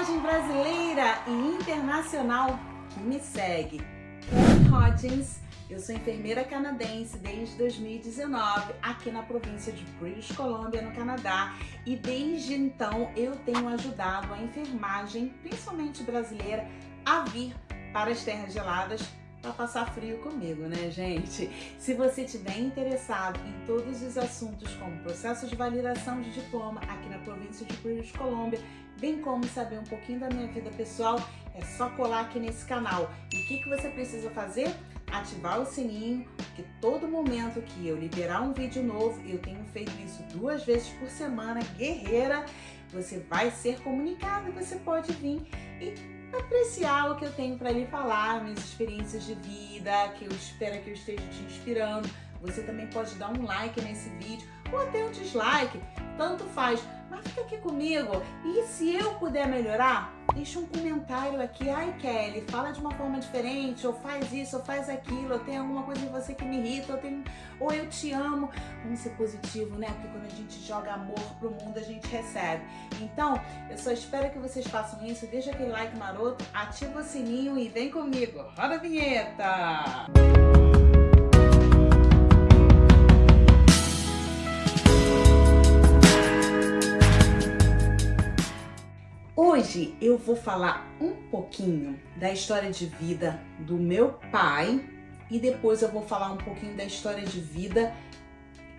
enfermagem brasileira e internacional que me segue. Kelly Hodgins, eu sou enfermeira canadense desde 2019 aqui na província de British Columbia, no Canadá, e desde então eu tenho ajudado a enfermagem, principalmente brasileira, a vir para as terras geladas para passar frio comigo, né, gente? Se você estiver interessado em todos os assuntos como processo de validação de diploma aqui na província de British Columbia, bem como saber um pouquinho da minha vida pessoal, é só colar aqui nesse canal. E o que você precisa fazer? Ativar o sininho, porque todo momento que eu liberar um vídeo novo, eu tenho feito isso 2 vezes por semana, guerreira, você vai ser comunicado e você pode vir e apreciar o que eu tenho para lhe falar, minhas experiências de vida, que eu espero que eu esteja te inspirando. Você também pode dar um like nesse vídeo ou até um dislike, tanto faz, mas fica aqui comigo. E se eu puder melhorar, deixa um comentário aqui. Ai, Kelly, fala de uma forma diferente, ou faz isso, ou faz aquilo, ou tem alguma coisa em você que me irrita, ou eu te amo. Vamos ser positivo, né? Porque quando a gente joga amor pro mundo, a gente recebe. Então, eu só espero que vocês façam isso. Deixa aquele like maroto, ativa o sininho e vem comigo. Roda a vinheta! Hoje eu vou falar um pouquinho da história de vida do meu pai e depois eu vou falar um pouquinho da história de vida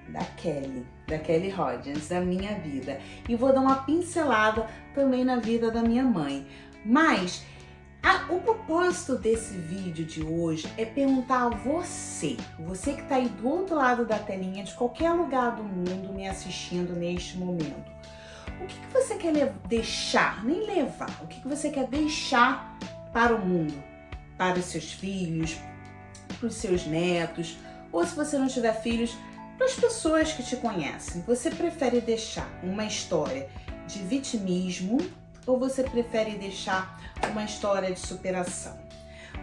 da Kelly Hodgins, da minha vida. E vou dar uma pincelada também na vida da minha mãe. Mas o propósito desse vídeo de hoje é perguntar a você que está aí do outro lado da telinha, de qualquer lugar do mundo me assistindo neste momento. O que você quer deixar, nem levar, o que você quer deixar para o mundo, para os seus filhos, para os seus netos, ou se você não tiver filhos, para as pessoas que te conhecem. Você prefere deixar uma história de vitimismo ou você prefere deixar uma história de superação?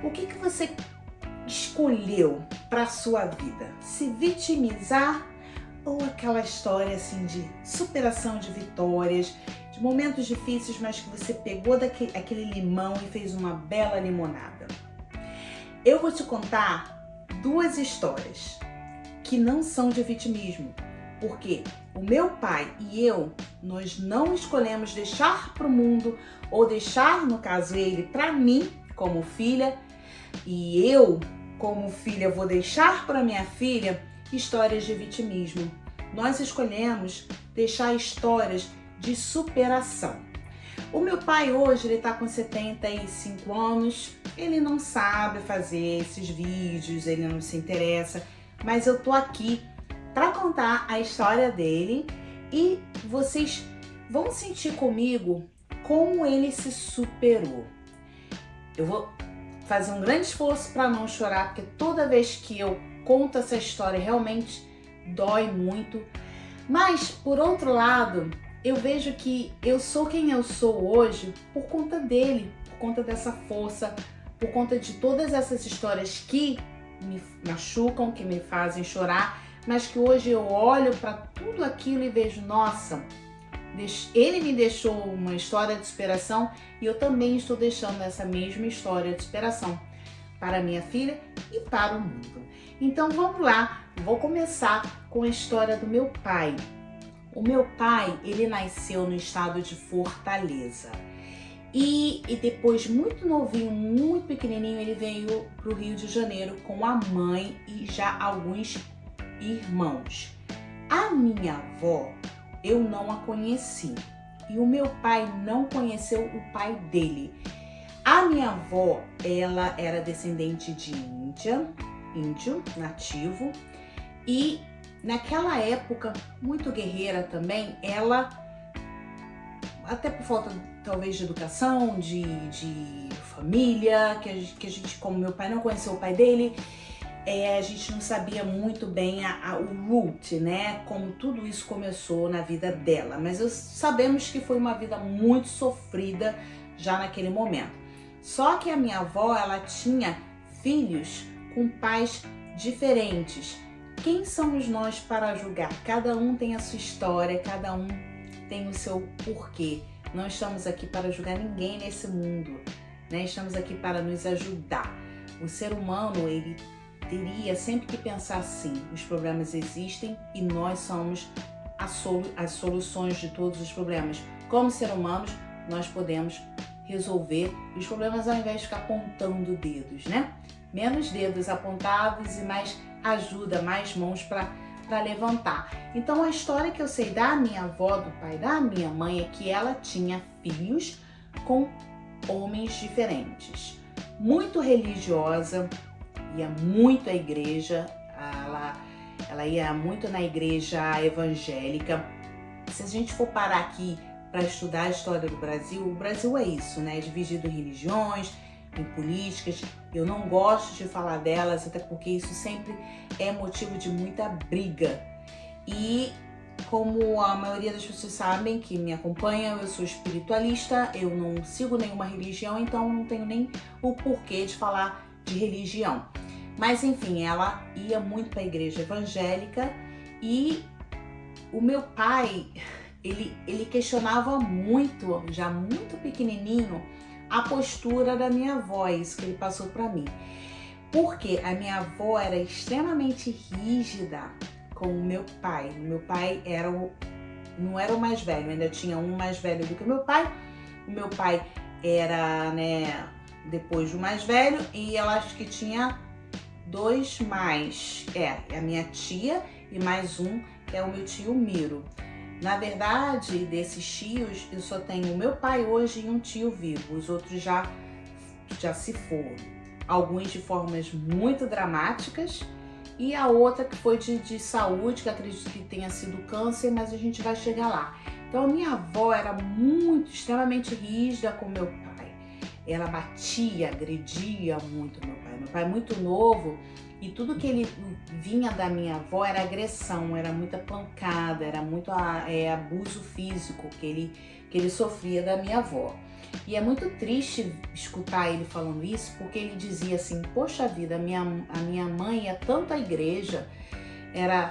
O que você escolheu para a sua vida? Se vitimizar ou aquela história assim de superação, de vitórias, de momentos difíceis, mas que você pegou aquele limão e fez uma bela limonada? Eu vou te contar 2 histórias que não são de vitimismo, porque o meu pai e eu, nós não escolhemos deixar para o mundo, ou deixar, no caso ele, para mim, como filha, e eu, como filha, vou deixar para minha filha histórias de vitimismo. Nós escolhemos deixar histórias de superação. O meu pai hoje, ele tá com 75 anos, ele não sabe fazer esses vídeos, ele não se interessa, mas eu tô aqui para contar a história dele e vocês vão sentir comigo como ele se superou. Eu vou fazer um grande esforço para não chorar, porque toda vez que eu conto essa história realmente dói muito, mas por outro lado eu vejo que eu sou quem eu sou hoje por conta dele, por conta dessa força, por conta de todas essas histórias que me machucam, que me fazem chorar, mas que hoje eu olho para tudo aquilo e vejo, nossa, ele me deixou uma história de superação e eu também estou deixando essa mesma história de superação para minha filha e para o mundo. Então vamos lá, vou começar com a história do meu pai. O meu pai, ele nasceu no estado de Fortaleza e depois, muito novinho, muito pequenininho, ele veio para o Rio de Janeiro com a mãe e já alguns irmãos. A minha avó, eu não a conheci e o meu pai não conheceu o pai dele. A minha avó, ela era descendente de índio nativo, e naquela época, muito guerreira também, ela, até por falta talvez de educação, de família, que a gente, como meu pai não conheceu o pai dele, a gente não sabia muito bem o root, né, como tudo isso começou na vida dela, mas sabemos que foi uma vida muito sofrida já naquele momento. Só que a minha avó, ela tinha filhos com pais diferentes. Quem somos nós para julgar? Cada um tem a sua história, cada um tem o seu porquê. não estamos aqui para julgar ninguém nesse mundo, né? Estamos aqui para nos ajudar. O ser humano, ele teria sempre que pensar assim: os problemas existem e nós somos as soluções de todos os problemas. Como seres humanos, nós podemos resolver os problemas ao invés de ficar apontando dedos, né? Menos dedos apontados e mais ajuda, mais mãos para levantar. Então a história que eu sei da minha avó, do pai da minha mãe é que ela tinha filhos com homens diferentes. Muito religiosa, ia muito à igreja, ela ia muito na igreja evangélica. Se a gente for parar aqui para estudar a história do Brasil, o Brasil é isso, né? É dividido em religiões, em políticas. Eu não gosto de falar delas, até porque isso sempre é motivo de muita briga. E como a maioria das pessoas sabem que me acompanham, eu sou espiritualista, eu não sigo nenhuma religião, então não tenho nem o porquê de falar de religião. Mas enfim, ela ia muito para a igreja evangélica e o meu pai, ele questionava muito, já muito pequenininho, a postura da minha avó, isso que ele passou para mim. Porque a minha avó era extremamente rígida com o meu pai. O meu pai não era o mais velho, ainda tinha um mais velho do que o meu pai. O meu pai era, né, depois do mais velho, e ela acho que tinha 2 mais. A minha tia e mais um, que é o meu tio Miro. Na verdade, desses tios, eu só tenho o meu pai hoje e um tio vivo. Os outros já se foram. Alguns de formas muito dramáticas e a outra que foi de saúde, que acredito que tenha sido câncer, mas a gente vai chegar lá. Então, a minha avó era extremamente rígida com meu pai. Ela batia, agredia muito meu pai. Meu pai é muito novo e tudo que ele vinha da minha avó era agressão, era muita pancada, era muito abuso físico que ele sofria da minha avó. E é muito triste escutar ele falando isso, porque ele dizia assim: poxa vida, a minha mãe ia tanto à igreja,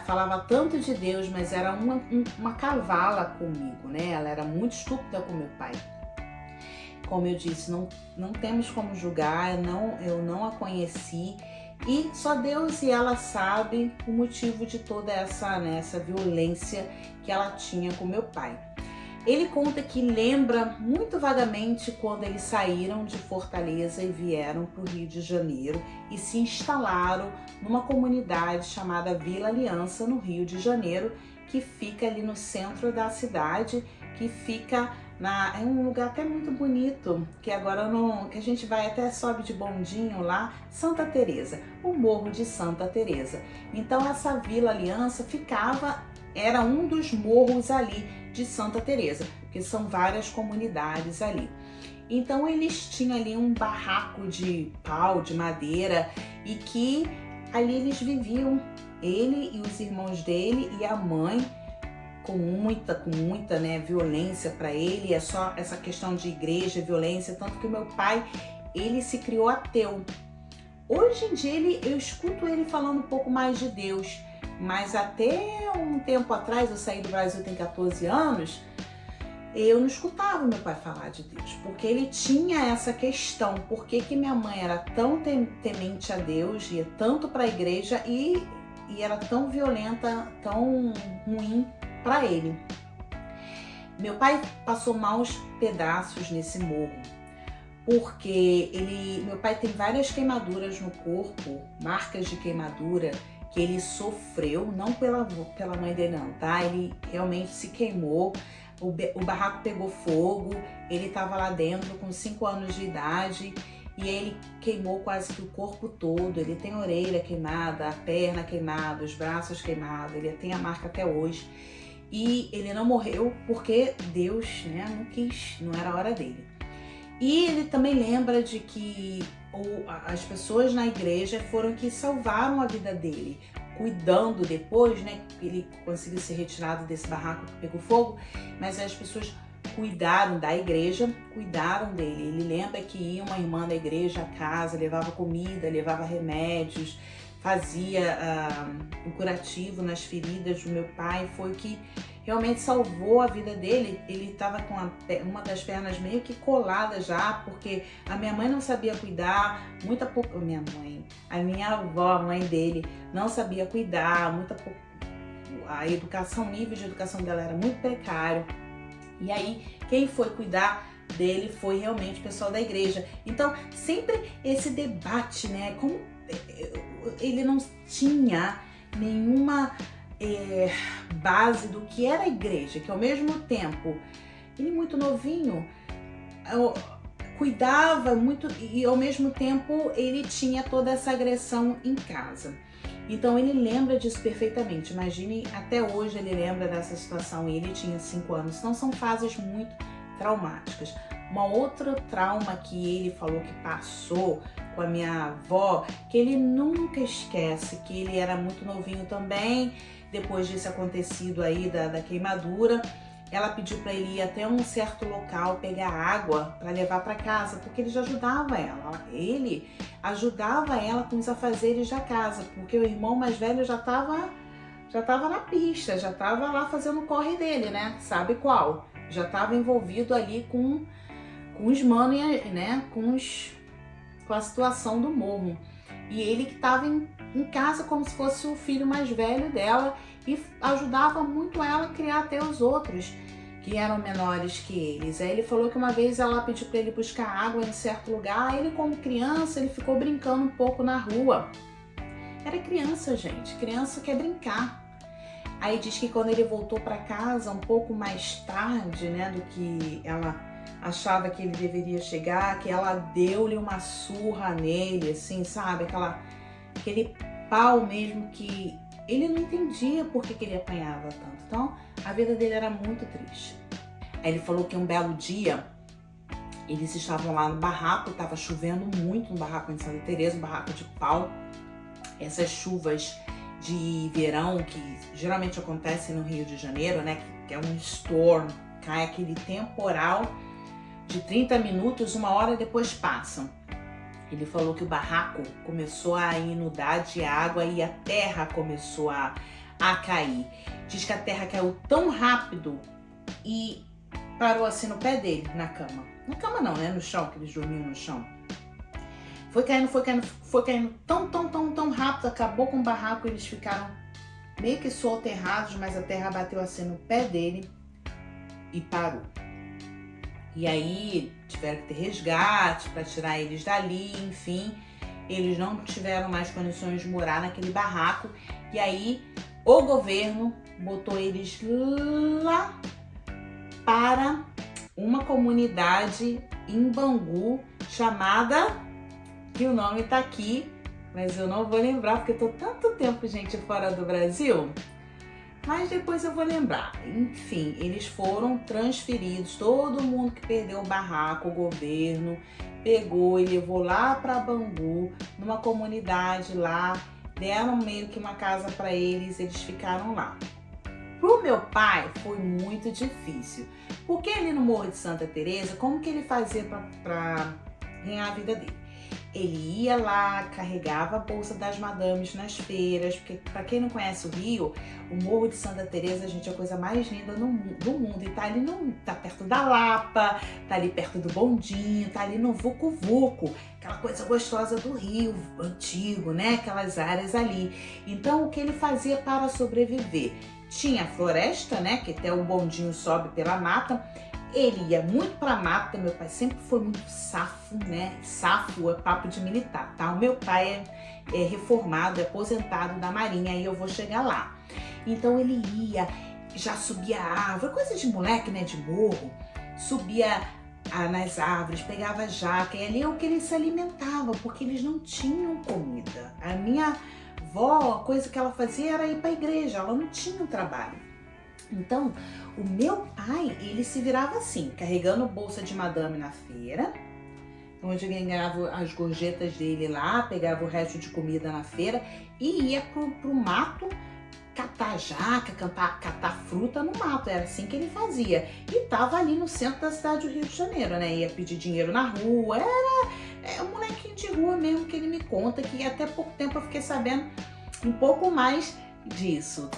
falava tanto de Deus, mas era uma cavala comigo, né? Ela era muito estúpida com meu pai. Como eu disse, não temos como julgar, eu não a conheci. E só Deus e ela sabem o motivo de toda essa violência que ela tinha com meu pai. Ele conta que lembra muito vagamente quando eles saíram de Fortaleza e vieram para o Rio de Janeiro e se instalaram numa comunidade chamada Vila Aliança, no Rio de Janeiro, que fica ali no centro da cidade, que fica é um lugar até muito bonito, que agora que a gente vai até sobe de bondinho lá, Santa Teresa, o Morro de Santa Teresa. Então essa Vila Aliança era um dos morros ali de Santa Teresa, porque são várias comunidades ali. Então eles tinham ali um barraco de pau, de madeira, e que ali eles viviam, ele e os irmãos dele e a mãe, com muita né, violência para ele. É só essa questão de igreja, violência, tanto que o meu pai, ele se criou ateu. Hoje em dia eu escuto ele falando um pouco mais de Deus, mas até um tempo atrás, eu saí do Brasil tem 14 anos, eu não escutava meu pai falar de Deus, porque ele tinha essa questão: por que minha mãe era tão temente a Deus, ia tanto para a igreja e era tão violenta, tão ruim para ele. Meu pai passou maus pedaços nesse morro, porque meu pai tem várias queimaduras no corpo, marcas de queimadura que ele sofreu, não pela mãe dele não, tá? Ele realmente se queimou, o barraco pegou fogo, ele estava lá dentro com 5 anos de idade e ele queimou quase que o corpo todo. Ele tem a orelha queimada, a perna queimada, os braços queimados, ele tem a marca até hoje. E ele não morreu porque Deus, né, não quis, não era a hora dele. E ele também lembra de que as pessoas na igreja foram que salvaram a vida dele, cuidando depois, né, que ele conseguiu ser retirado desse barraco que pegou fogo, mas as pessoas cuidaram da igreja, cuidaram dele. Ele lembra que ia uma irmã da igreja à casa, levava comida, levava remédios, fazia um curativo nas feridas do meu pai. Foi o que realmente salvou a vida dele. Ele estava com uma das pernas meio que colada já, porque a minha mãe não sabia cuidar, a minha avó, a mãe dele, não sabia cuidar, a educação, o nível de educação dela era muito precário. E aí, quem foi cuidar dele foi realmente o pessoal da igreja. Então, sempre esse debate, né? Como ele não tinha nenhuma base do que era a igreja, que ao mesmo tempo, ele muito novinho, cuidava muito e ao mesmo tempo ele tinha toda essa agressão em casa. Então ele lembra disso perfeitamente. Imagine, até hoje ele lembra dessa situação e ele tinha 5 anos. Então são fases muito traumáticas. Uma outra trauma que ele falou que passou com a minha avó, que ele nunca esquece, que ele era muito novinho também, depois desse acontecido aí da queimadura, ela pediu para ele ir até um certo local pegar água para levar para casa, porque ele já ajudava ela. Ele ajudava ela com os afazeres da casa, porque o irmão mais velho já estava na pista, já estava lá fazendo o corre dele, né? Sabe qual? Já estava envolvido ali com os manos, né? Com a situação do morro. E ele que estava em casa como se fosse o filho mais velho dela e ajudava muito ela a criar até os outros que eram menores que eles. Aí ele falou que uma vez ela pediu para ele buscar água em certo lugar, ele como criança, ele ficou brincando um pouco na rua. Era criança, gente, criança quer brincar. Aí diz que quando ele voltou para casa um pouco mais tarde, né, do que ela achava que ele deveria chegar, que ela deu-lhe uma surra nele, assim, sabe? Aquele pau mesmo que ele não entendia por que ele apanhava tanto. Então, a vida dele era muito triste. Aí ele falou que um belo dia, eles estavam lá no barraco, estava chovendo muito no barraco em Santa Teresa, um barraco de pau. Essas chuvas de verão que geralmente acontecem no Rio de Janeiro, né? Que é um storm, cai aquele temporal de 30 minutos, 1 hora depois passam. Ele falou que o barraco começou a inundar de água e a terra começou a cair. Diz que a terra caiu tão rápido e parou assim no pé dele, na cama. Na cama não, né? No chão, que eles dormiam no chão. Foi caindo tão rápido, acabou com o barraco, eles ficaram meio que soterrados, mas a terra bateu assim no pé dele e parou. E aí tiveram que ter resgate para tirar eles dali, enfim. Eles não tiveram mais condições de morar naquele barraco. E aí o governo botou eles lá para uma comunidade em Bangu chamada, que o nome tá aqui, mas eu não vou lembrar porque eu tô tanto tempo, gente, fora do Brasil. Mas depois eu vou lembrar. Enfim, eles foram transferidos. Todo mundo que perdeu o barraco, o governo pegou e levou lá para Bangu, numa comunidade lá. Deram meio que uma casa para eles, eles ficaram lá. Pro meu pai foi muito difícil. Porque ele no Morro de Santa Teresa, como que ele fazia para ganhar a vida dele? Ele ia lá, carregava a bolsa das madames nas feiras, porque para quem não conhece o Rio, o Morro de Santa Teresa, gente, é a coisa mais linda do mundo. E tá ali tá perto da Lapa, tá ali perto do Bondinho, tá ali no Vucu Vucu, aquela coisa gostosa do Rio antigo, né? Aquelas áreas ali. Então, o que ele fazia para sobreviver? Tinha a floresta, né? Que até o bondinho sobe pela mata. Ele ia muito pra mata, meu pai sempre foi muito safo, né? Safo é papo de militar, tá? O meu pai é reformado, é aposentado da Marinha, aí eu vou chegar lá. Então ele ia, já subia a árvore, coisa de moleque, né? De morro. Subia nas árvores, pegava jaca, e ali é o que ele se alimentava, porque eles não tinham comida. A minha avó, a coisa que ela fazia era ir pra igreja, ela não tinha um trabalho. Então, o meu pai, ele se virava assim, carregando bolsa de madame na feira, onde ele ganhava as gorjetas dele lá, pegava o resto de comida na feira e ia pro mato catar jaca, catar fruta no mato. Era assim que ele fazia. E tava ali no centro da cidade do Rio de Janeiro, né? Ia pedir dinheiro na rua, era um molequinho de rua mesmo que ele me conta, que até pouco tempo eu fiquei sabendo um pouco mais disso.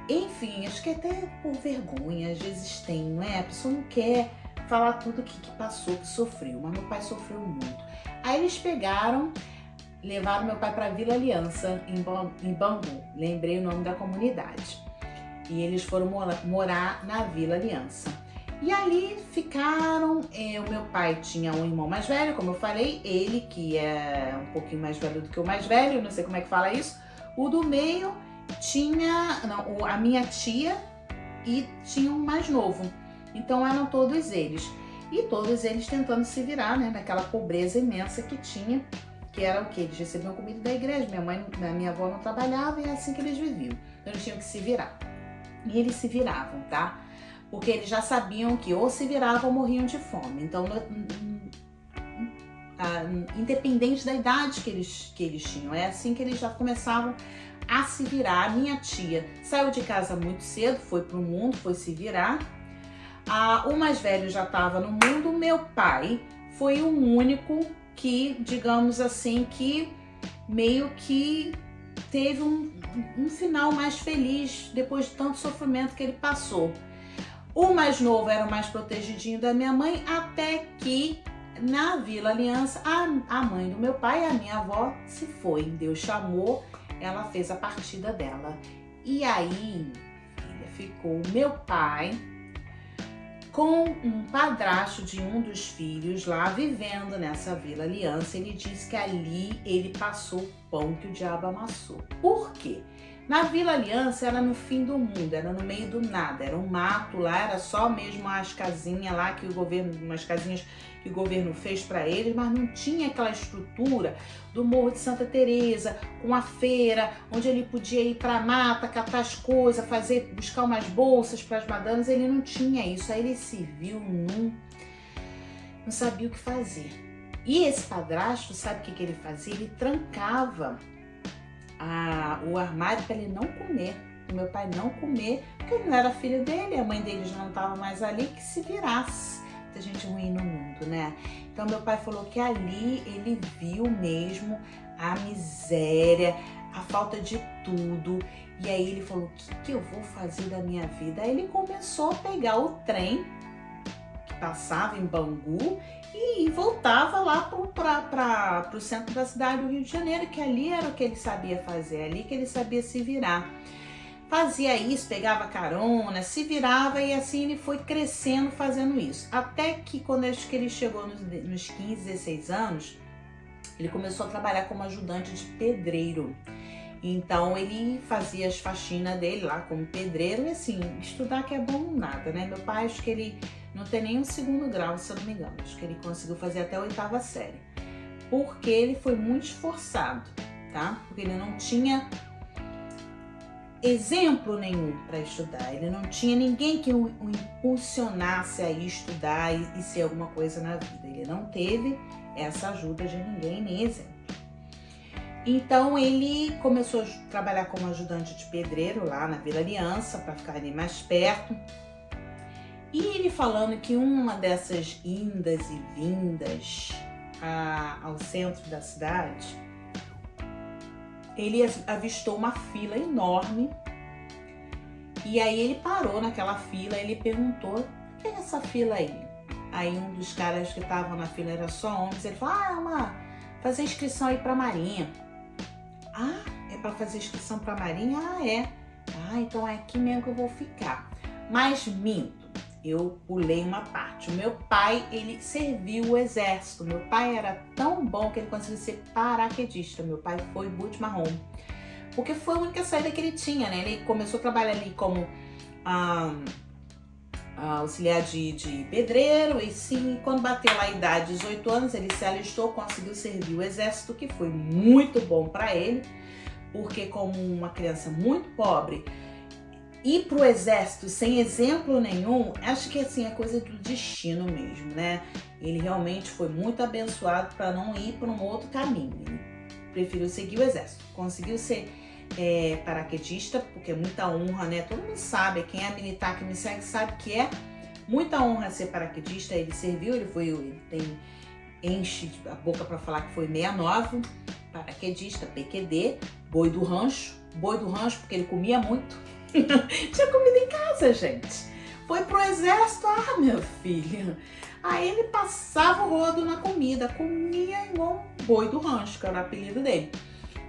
Enfim, acho que até por vergonha, às vezes tem, não é? A pessoa não quer falar tudo que passou, que sofreu, mas meu pai sofreu muito. Aí eles levaram meu pai para Vila Aliança, em Bangu, lembrei o nome da comunidade. E eles foram morar na Vila Aliança. E ali ficaram, o meu pai tinha um irmão mais velho, como eu falei, ele que é um pouquinho mais velho do que o mais velho, não sei como é que fala isso. O do meio tinha, não, a minha tia e tinha um mais novo. Então eram todos eles. E todos eles tentando se virar, né, naquela pobreza imensa que tinha, que era o quê? Eles recebiam comida da igreja, minha avó não trabalhava e é assim que eles viviam. Então eles tinham que se virar. E eles se viravam, tá? Porque eles já sabiam que ou se viravam ou morriam de fome. Então, independente da idade que eles tinham, é assim que eles já começavam a se virar. A minha tia saiu de casa muito cedo, foi pro mundo, foi se virar. O mais velho já estava no mundo. O meu pai foi o único que, digamos assim, que meio que teve um final mais feliz depois de tanto sofrimento que ele passou. O mais novo era o mais protegidinho da minha mãe, até que na Vila Aliança a mãe do meu pai, a minha avó, se foi. Deus chamou, ela fez a partida dela. E aí, filha, ficou o meu pai com um padrasto de um dos filhos lá vivendo nessa Vila Aliança. Ele disse que ali ele passou o pão que o diabo amassou. Por quê? Na Vila Aliança era no fim do mundo, era no meio do nada, era um mato lá, era só mesmo as casinhas lá que o governo, umas casinhas que o governo fez para eles, mas não tinha aquela estrutura do Morro de Santa Teresa, com a feira, onde ele podia ir para a mata, catar as coisas, buscar umas bolsas para as madames. Ele não tinha isso, aí ele se viu, não sabia o que fazer. E esse padrasto, sabe o que ele fazia? Ele trancava o armário para ele não comer, o meu pai não comer, porque ele não era filho dele, a mãe dele já não estava mais ali, que se virasse. Muita gente ruim no mundo, né? Então meu pai falou que ali ele viu mesmo a miséria, a falta de tudo, e aí ele falou: o que eu vou fazer da minha vida? Aí ele começou a pegar o trem que passava em Bangu e voltava lá para o centro da cidade do Rio de Janeiro, que ali era o que ele sabia fazer, ali que ele sabia se virar. Fazia isso, pegava carona, se virava, e assim ele foi crescendo fazendo isso. Até que quando acho que ele chegou nos 15, 16 anos, ele começou a trabalhar como ajudante de pedreiro. Então ele fazia as faxinas dele lá como pedreiro, e assim, estudar que é bom nada, né? Meu pai, acho que ele não tem nem um segundo grau, se eu não me engano. Acho que ele conseguiu fazer até a 8ª série. Porque ele foi muito esforçado, tá? Porque ele não tinha exemplo nenhum para estudar. Ele não tinha ninguém que o impulsionasse a estudar e ser alguma coisa na vida. Ele não teve essa ajuda de ninguém, nem exemplo. Então ele começou a trabalhar como ajudante de pedreiro lá na Vila Aliança, para ficar ali mais perto. E ele falando que uma dessas indas e vindas ao centro da cidade, ele avistou uma fila enorme. E aí ele parou naquela fila, ele perguntou: o que é essa fila aí? Aí um dos caras que estavam na fila, era só homens, ele falou: fazer inscrição aí pra Marinha. É pra fazer inscrição pra Marinha? É. Então é aqui mesmo que eu vou ficar. Mas minto, eu pulei uma parte. O meu pai, ele serviu o exército. Meu pai era tão bom que ele conseguiu ser paraquedista. Meu pai foi boot marrom, porque foi a única saída que ele tinha, né? Ele começou a trabalhar ali como auxiliar de pedreiro, e sim, quando bateu lá a idade de 18 anos, ele se alistou, conseguiu servir o exército, que foi muito bom para ele, porque como uma criança muito pobre, ir pro exército sem exemplo nenhum, acho que assim é coisa do destino mesmo, né? Ele realmente foi muito abençoado para não ir para um outro caminho. Ele preferiu seguir o exército. Conseguiu ser paraquedista, porque é muita honra, né? Todo mundo sabe, quem é militar que me segue sabe que é muita honra ser paraquedista. Ele serviu, enche a boca para falar que foi 69, paraquedista, PQD, boi do rancho porque ele comia muito. Tinha comida em casa, gente. Foi pro exército, minha filha. Aí ele passava o rodo na comida, comia igual um boi do rancho, que era o apelido dele.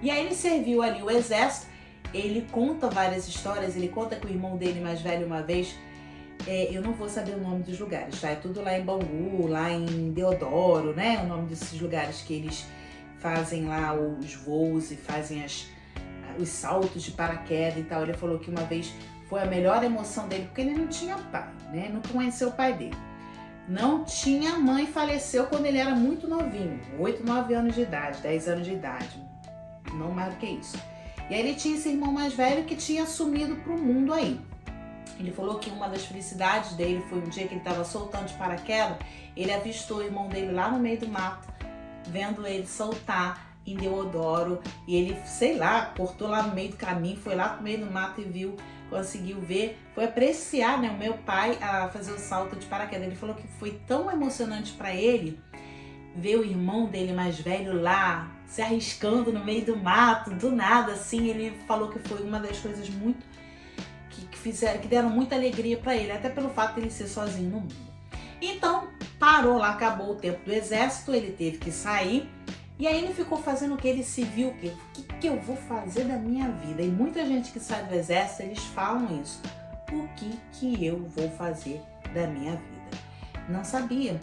E aí ele serviu ali o exército. Ele conta várias histórias, ele conta que o irmão dele mais velho uma vez, eu não vou saber o nome dos lugares, tá? É tudo lá em Bangu, lá em Deodoro, né? O nome desses lugares que eles fazem lá os voos e fazem os saltos de paraquedas e tal. Ele falou que uma vez foi a melhor emoção dele, porque ele não tinha pai, né? Não conheceu o pai dele. Não tinha mãe, faleceu quando ele era muito novinho, 8, 9 anos de idade, 10 anos de idade, não mais do que isso. E aí ele tinha esse irmão mais velho que tinha sumido pro mundo aí. Ele falou que uma das felicidades dele foi um dia que ele estava soltando de paraquedas, ele avistou o irmão dele lá no meio do mato, vendo ele soltar em Deodoro, e ele, sei lá, cortou lá no meio do caminho, foi lá pro meio do mato e viu, conseguiu ver, foi apreciar, né, o meu pai a fazer o salto de paraquedas. Ele falou que foi tão emocionante para ele ver o irmão dele mais velho lá, se arriscando no meio do mato, do nada, assim. Ele falou que foi uma das coisas muito que deram muita alegria para ele, até pelo fato de ele ser sozinho no mundo. Então, parou lá, acabou o tempo do exército, ele teve que sair, e aí ele ficou fazendo o que? Ele se viu, o que eu vou fazer da minha vida? E muita gente que sai do exército, eles falam isso. O que eu vou fazer da minha vida? Não sabia.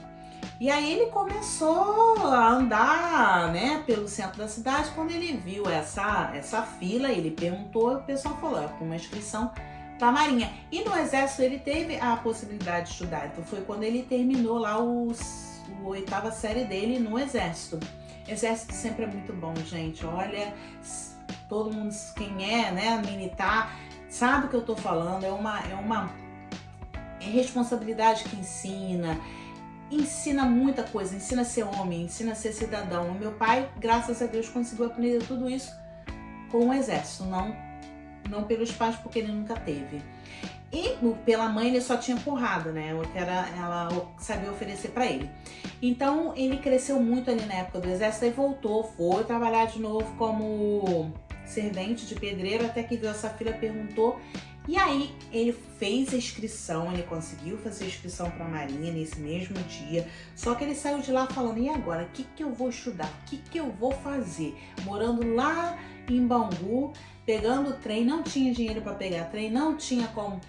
E aí ele começou a andar, né, pelo centro da cidade. Quando ele viu essa fila, ele perguntou, o pessoal falou, com uma inscrição para a Marinha. E no exército ele teve a possibilidade de estudar. Então foi quando ele terminou lá a 8ª série dele no exército. Exército sempre é muito bom, gente. Olha, todo mundo, quem é, né, militar, sabe o que eu tô falando. É uma responsabilidade que ensina muita coisa, ensina a ser homem, ensina a ser cidadão. O meu pai, graças a Deus, conseguiu aprender tudo isso com o exército, não pelos pais, porque ele nunca teve. E pela mãe ele só tinha porrada, né? O que ela sabia oferecer para ele. Então ele cresceu muito ali na época do exército e voltou, foi trabalhar de novo como servente de pedreiro, até que essa filha perguntou. E aí ele fez a inscrição, ele conseguiu fazer a inscrição para a Marinha nesse mesmo dia. Só que ele saiu de lá falando, e agora? O que eu vou estudar? O que eu vou fazer? Morando lá em Bangu, pegando trem, não tinha dinheiro para pegar trem, não tinha como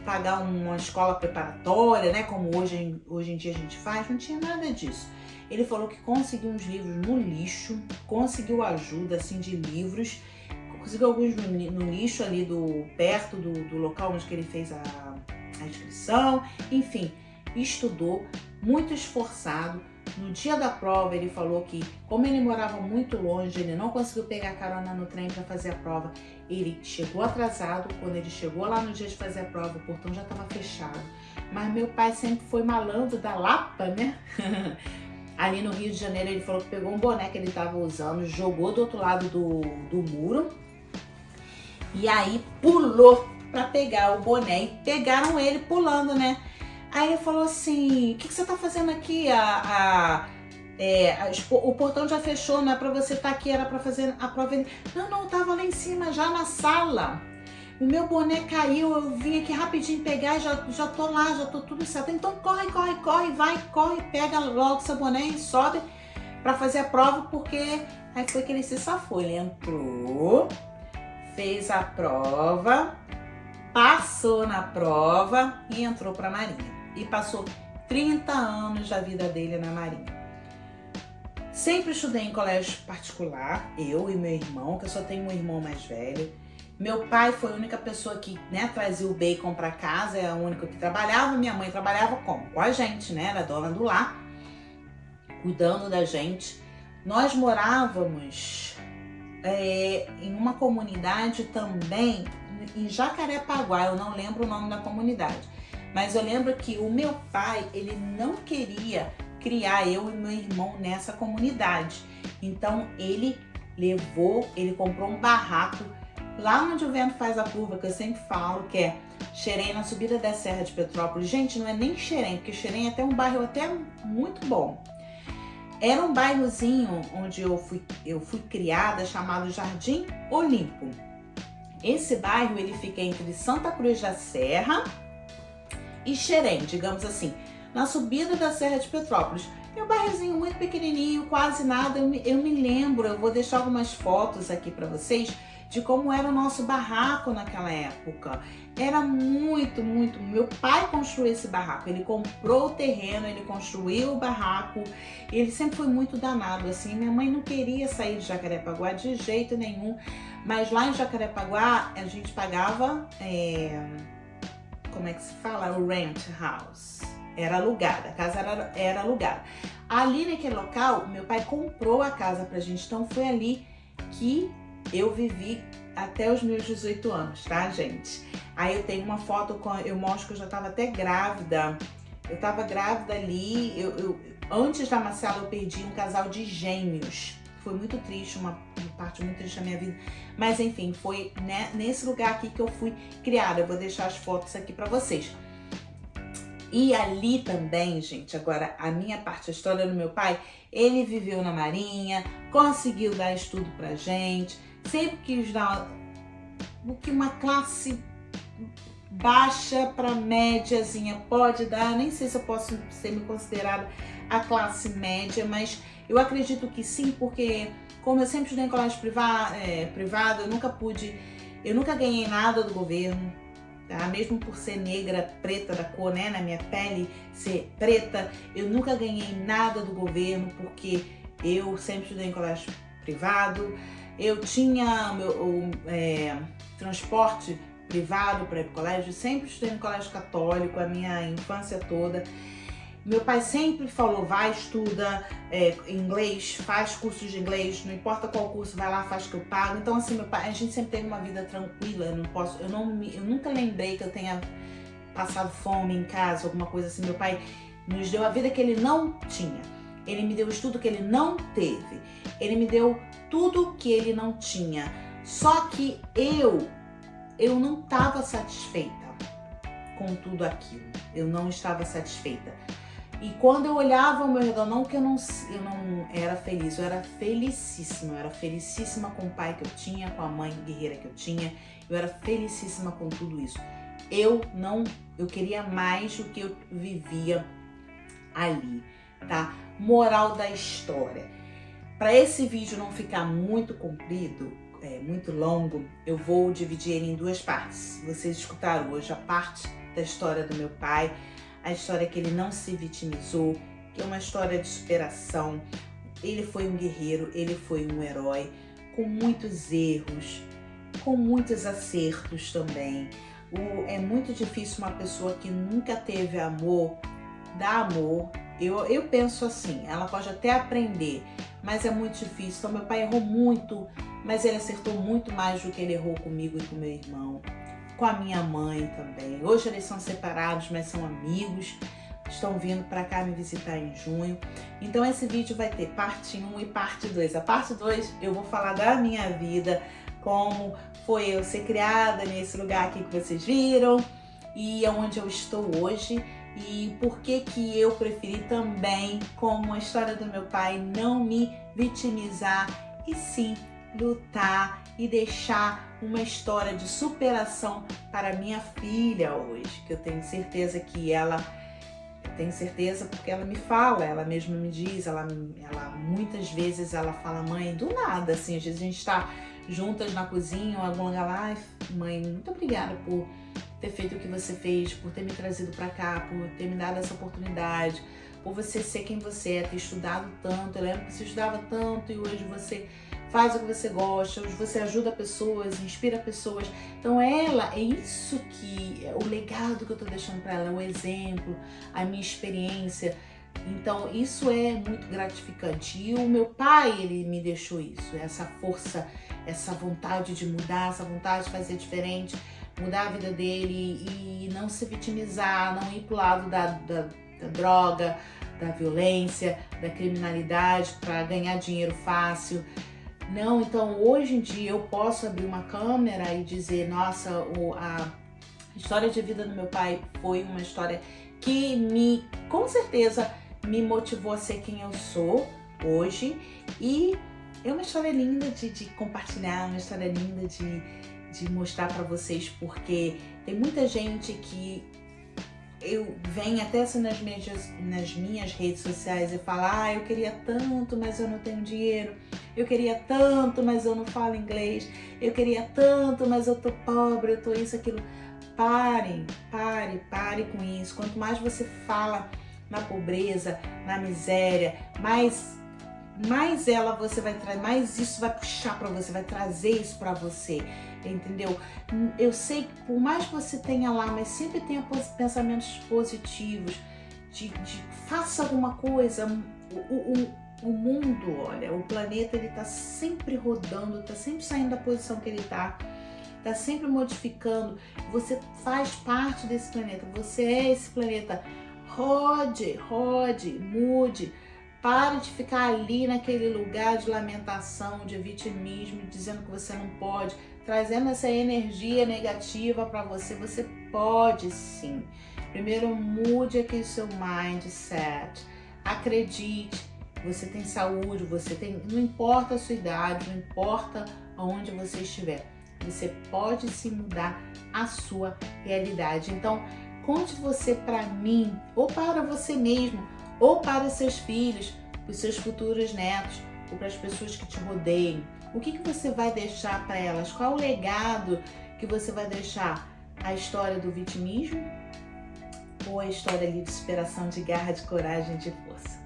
pagar uma escola preparatória, né? Como hoje em dia a gente faz, não tinha nada disso. Ele falou que conseguiu uns livros no lixo, conseguiu ajuda assim de livros, conseguiu alguns no lixo ali perto do local onde que ele fez a inscrição, enfim, estudou, muito esforçado. No dia da prova ele falou que, como ele morava muito longe, ele não conseguiu pegar carona no trem para fazer a prova. Ele chegou atrasado, quando ele chegou lá no dia de fazer a prova, o portão já estava fechado. Mas meu pai sempre foi malandro da Lapa, né? Ali no Rio de Janeiro ele falou que pegou um boné que ele estava usando, jogou do outro lado do muro e aí pulou para pegar o boné e pegaram ele pulando, né? Aí ele falou assim, o que você tá fazendo aqui? O portão já fechou, não é pra você estar aqui, era pra fazer a prova. Não, eu tava lá em cima, já na sala. O meu boné caiu, eu vim aqui rapidinho pegar e já tô lá, já tô tudo certo. Então corre, pega logo seu boné e sobe pra fazer a prova, porque aí foi que ele se safou. Ele entrou, fez a prova, passou na prova e entrou pra Marinha. E passou 30 anos da vida dele na Marinha. Sempre estudei em colégio particular, eu e meu irmão, que eu só tenho um irmão mais velho. Meu pai foi a única pessoa que, né, trazia o bacon para casa, é a única que trabalhava. Minha mãe trabalhava como? Com a gente, né? Era dona do lar, cuidando da gente. Nós morávamos em uma comunidade também, em Jacarepaguá, eu não lembro o nome da comunidade. Mas eu lembro que o meu pai, ele não queria criar eu e meu irmão nessa comunidade. Então ele comprou um barraco lá onde o vento faz a curva, que eu sempre falo, que é Xerém, na subida da Serra de Petrópolis. Gente, não é nem Xerém, porque Xerém é até um bairro até muito bom. Era um bairrozinho onde eu fui criada, chamado Jardim Olímpo. Esse bairro, ele fica entre Santa Cruz da Serra e Xerém, digamos assim, na subida da Serra de Petrópolis. É um bairrozinho muito pequenininho, quase nada. Eu me lembro, eu vou deixar algumas fotos aqui para vocês de como era o nosso barraco naquela época. Era muito. Meu pai construiu esse barraco, ele comprou o terreno, ele construiu o barraco. Ele sempre foi muito danado, assim. Minha mãe não queria sair de Jacarepaguá de jeito nenhum, mas lá em Jacarepaguá a gente pagava, como é que se fala? O rent house. Era alugada, a casa era alugada. Ali naquele local, meu pai comprou a casa pra gente, então foi ali que eu vivi até os meus 18 anos, tá, gente? Aí eu tenho uma foto, eu mostro que eu já tava até grávida. Eu tava grávida ali, antes da Marcela eu perdi um casal de gêmeos. Foi muito triste, uma parte muito triste da minha vida. Mas enfim, foi nesse lugar aqui que eu fui criada. Eu vou deixar as fotos aqui pra vocês. E ali também, gente, agora a minha parte, a história do meu pai, ele viveu na Marinha, conseguiu dar estudo pra gente, sempre quis dar o que uma classe baixa para médiazinha pode dar. Nem sei se eu posso ser me considerada a classe média, mas eu acredito que sim, porque como eu sempre estudei em colégio privado, eu nunca ganhei nada do governo. Tá? Mesmo por ser negra, preta da cor, né, na minha pele ser preta, eu nunca ganhei nada do governo, porque eu sempre estudei em colégio privado. Eu tinha meu transporte privado para ir pro colégio, sempre estudei no colégio católico a minha infância toda. Meu pai sempre falou, vai, estuda inglês, faz cursos de inglês, não importa qual curso, vai lá, faz que eu pago. Então assim, meu pai, a gente sempre teve uma vida tranquila, eu nunca lembrei que eu tenha passado fome em casa, alguma coisa assim. Meu pai nos deu a vida que ele não tinha, ele me deu o estudo que ele não teve, ele me deu tudo que ele não tinha. Só que eu não estava satisfeita com tudo aquilo, eu não estava satisfeita. E quando eu olhava ao meu redor, não que eu não era feliz, eu era felicíssima com o pai que eu tinha, com a mãe guerreira que eu tinha, eu era felicíssima com tudo isso. Eu queria mais do que eu vivia ali, tá? Moral da história. Para esse vídeo não ficar muito comprido, muito longo, eu vou dividir ele em duas partes. Vocês escutaram hoje a parte da história do meu pai, a história que ele não se vitimizou, que é uma história de superação. Ele foi um guerreiro, ele foi um herói, com muitos erros, com muitos acertos também. É muito difícil uma pessoa que nunca teve amor, dar amor. Eu penso assim, ela pode até aprender, mas é muito difícil. Então meu pai errou muito, mas ele acertou muito mais do que ele errou comigo e com meu irmão. Com a minha mãe também. Hoje eles são separados, mas são amigos. Estão vindo para cá me visitar em junho. Então esse vídeo vai ter parte 1 e parte 2. A parte 2 eu vou falar da minha vida, como foi eu ser criada nesse lugar aqui que vocês viram e onde eu estou hoje, e por que eu preferi também, como a história do meu pai, não me vitimizar e sim lutar e deixar uma história de superação para minha filha hoje, que eu tenho certeza que porque ela me fala, ela mesma me diz, ela muitas vezes ela fala, mãe, do nada, assim, às vezes a gente está juntas na cozinha ou algum lugar lá, ai, mãe, muito obrigada por ter feito o que você fez, por ter me trazido para cá, por ter me dado essa oportunidade, por você ser quem você é, ter estudado tanto. Eu lembro que você estudava tanto e hoje você faz o que você gosta, hoje você ajuda pessoas, inspira pessoas. Então é isso que é o legado que eu tô deixando para ela, o exemplo, a minha experiência. Então isso é muito gratificante. E o meu pai, ele me deixou isso, essa força, essa vontade de mudar, essa vontade de fazer diferente, mudar a vida dele e não se vitimizar, não ir pro lado da droga, da violência, da criminalidade para ganhar dinheiro fácil. Não, então hoje em dia eu posso abrir uma câmera e dizer, nossa, a história de vida do meu pai foi uma história que com certeza me motivou a ser quem eu sou hoje, e é uma história linda de compartilhar, uma história linda de de mostrar para vocês, porque tem muita gente que eu venho até assim nas minhas redes sociais e falo, eu queria tanto, mas eu não tenho dinheiro, eu queria tanto, mas eu não falo inglês, eu queria tanto, mas eu tô pobre, eu tô isso, aquilo. Pare com isso. Quanto mais você fala na pobreza, na miséria, mais ela você vai trazer, mais isso vai puxar para você, vai trazer isso para você, entendeu? Eu sei que por mais que você tenha lá, mas sempre tenha pensamentos positivos, de faça alguma coisa. O mundo, olha, o planeta, ele tá sempre rodando, tá sempre saindo da posição que ele tá sempre modificando. Você faz parte desse planeta, você é esse planeta. Rode, mude. Pare de ficar ali naquele lugar de lamentação, de vitimismo, dizendo que você não pode, trazendo essa energia negativa para você. Você pode sim. Primeiro, mude aqui o seu mindset. Acredite, você tem saúde, não importa a sua idade, não importa aonde você estiver. Você pode sim mudar a sua realidade. Então, conte você para mim, ou para você mesmo, ou para os seus filhos, os seus futuros netos, ou para as pessoas que te rodeiam. O que você vai deixar para elas? Qual o legado que você vai deixar? A história do vitimismo ou a história ali de superação, de garra, de coragem, de força?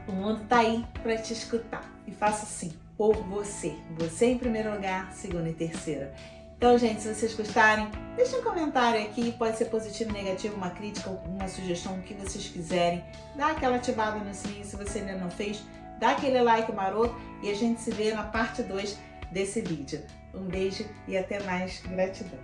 O mundo tá aí para te escutar. E faça assim, por você. Você em primeiro lugar, segundo e terceiro. Então, gente, se vocês gostarem, deixem um comentário aqui, pode ser positivo, negativo, uma crítica, uma sugestão, o que vocês quiserem. Dá aquela ativada no sininho se você ainda não fez, dá aquele like maroto e a gente se vê na parte 2 desse vídeo. Um beijo e até mais. Gratidão.